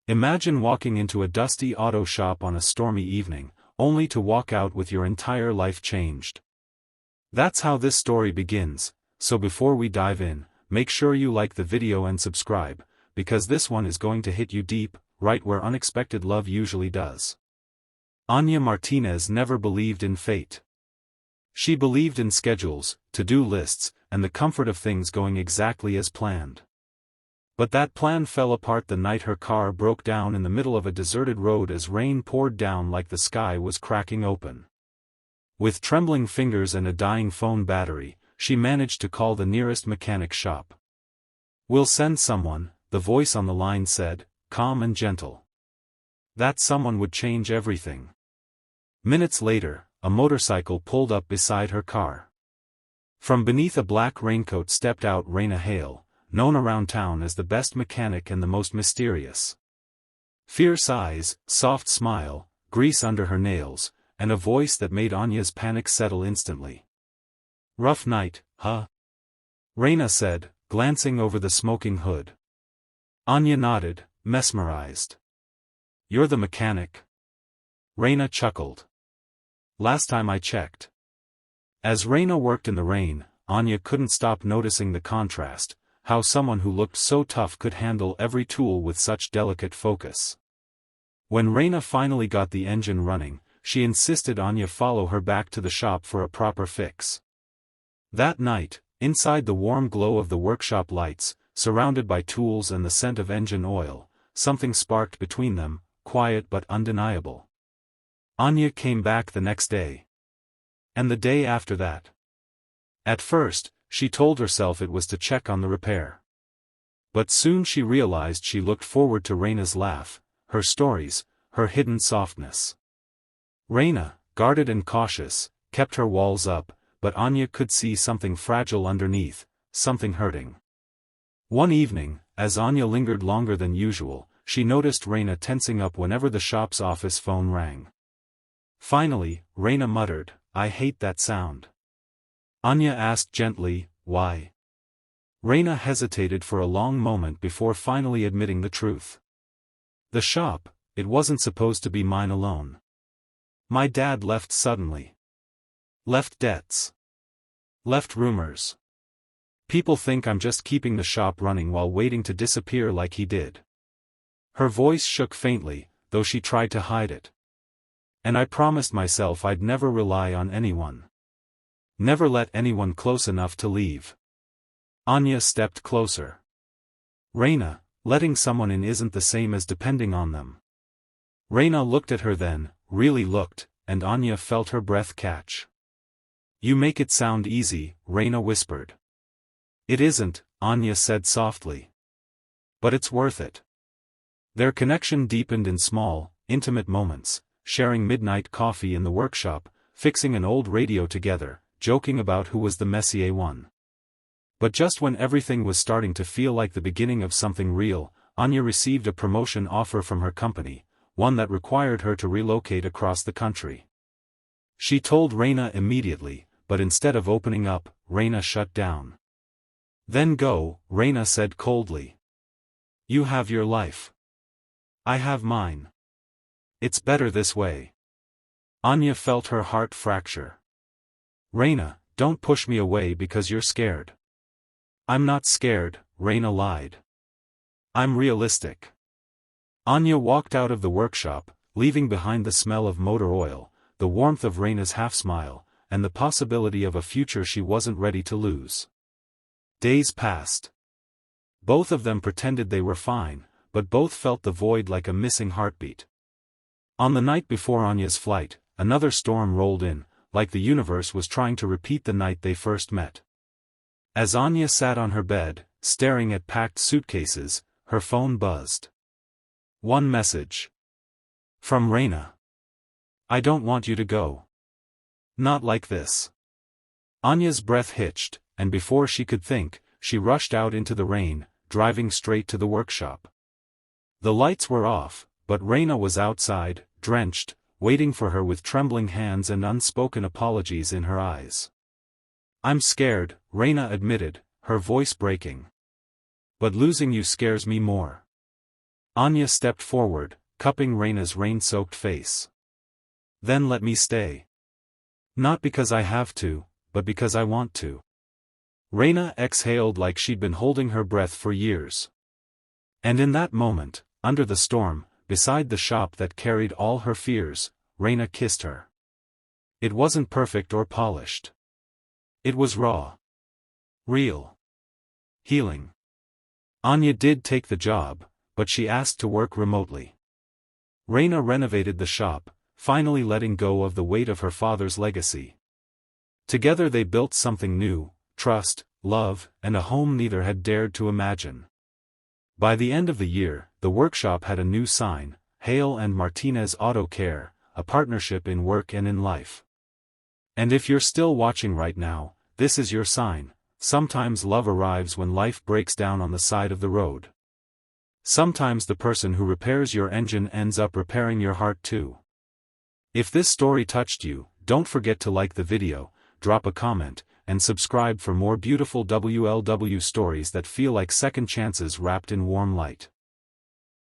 Imagine walking into a dusty auto shop on a stormy evening, only to walk out with your entire life changed. That's how this story begins, so before we dive in, make sure you like the video and subscribe, because this one is going to hit you deep, right where unexpected love usually does. Anya Martinez never believed in fate. She believed in schedules, to-do lists, and the comfort of things going exactly as planned. But that plan fell apart the night her car broke down in the middle of a deserted road as rain poured down like the sky was cracking open. With trembling fingers and a dying phone battery, she managed to call the nearest mechanic shop. "We'll send someone," the voice on the line said, calm and gentle. That someone would change everything. Minutes later, a motorcycle pulled up beside her car. From beneath a black raincoat stepped out Raina Hale, known around town as the best mechanic and the most mysterious. Fierce eyes, soft smile, grease under her nails, and a voice that made Anya's panic settle instantly. "Rough night, huh?" Raina said, glancing over the smoking hood. Anya nodded, mesmerized. "You're the mechanic?" Raina chuckled. "Last time I checked." As Raina worked in the rain, Anya couldn't stop noticing the contrast, how someone who looked so tough could handle every tool with such delicate focus. When Raina finally got the engine running, she insisted Anya follow her back to the shop for a proper fix. That night, inside the warm glow of the workshop lights, surrounded by tools and the scent of engine oil, something sparked between them, quiet but undeniable. Anya came back the next day. And the day after that. At first, she told herself it was to check on the repair. But soon she realized she looked forward to Raina's laugh, her stories, her hidden softness. Raina, guarded and cautious, kept her walls up, but Anya could see something fragile underneath, something hurting. One evening, as Anya lingered longer than usual, she noticed Raina tensing up whenever the shop's office phone rang. Finally, Raina muttered, "I hate that sound." Anya asked gently, "Why?" Raina hesitated for a long moment before finally admitting the truth. "The shop, it wasn't supposed to be mine alone. My dad left suddenly. Left debts. Left rumors. People think I'm just keeping the shop running while waiting to disappear like he did." Her voice shook faintly, though she tried to hide it. "And I promised myself I'd never rely on anyone. Never let anyone close enough to leave." Anya stepped closer. "Raina, letting someone in isn't the same as depending on them." Raina looked at her then, really looked, and Anya felt her breath catch. "You make it sound easy," Raina whispered. "It isn't," Anya said softly. "But it's worth it." Their connection deepened in small, intimate moments, sharing midnight coffee in the workshop, fixing an old radio together, joking about who was the messier one. But just when everything was starting to feel like the beginning of something real, Anya received a promotion offer from her company, one that required her to relocate across the country. She told Raina immediately, but instead of opening up, Raina shut down. "Then go," Raina said coldly. "You have your life. I have mine. It's better this way." Anya felt her heart fracture. "Raina, don't push me away because you're scared." "I'm not scared," Raina lied. "I'm realistic." Anya walked out of the workshop, leaving behind the smell of motor oil, the warmth of Raina's half-smile, and the possibility of a future she wasn't ready to lose. Days passed. Both of them pretended they were fine, but both felt the void like a missing heartbeat. On the night before Anya's flight, another storm rolled in, like the universe was trying to repeat the night they first met. As Anya sat on her bed, staring at packed suitcases, her phone buzzed. One message. From Raina. "I don't want you to go. Not like this." Anya's breath hitched, and before she could think, she rushed out into the rain, driving straight to the workshop. The lights were off, but Raina was outside, drenched, waiting for her with trembling hands and unspoken apologies in her eyes. "I'm scared," Raina admitted, her voice breaking. "But losing you scares me more." Anya stepped forward, cupping Reina's rain-soaked face. Then let me stay. Not because I have to, but because I want to. Reina exhaled like she'd been holding her breath for years. And in that moment, under the storm, beside the shop that carried all her fears, Reina kissed her. It wasn't perfect or polished. It was raw. Real. Healing. Anya did take the job, but she asked to work remotely. Reina renovated the shop, finally letting go of the weight of her father's legacy. Together they built something new: trust, love, and a home neither had dared to imagine. By the end of the year, the workshop had a new sign: Hale and Martinez Auto Care, a partnership in work and in life. And if you're still watching right now, this is your sign. Sometimes love arrives when life breaks down on the side of the road. Sometimes the person who repairs your engine ends up repairing your heart too. If this story touched you, don't forget to like the video, drop a comment, and subscribe for more beautiful WLW stories that feel like second chances wrapped in warm light.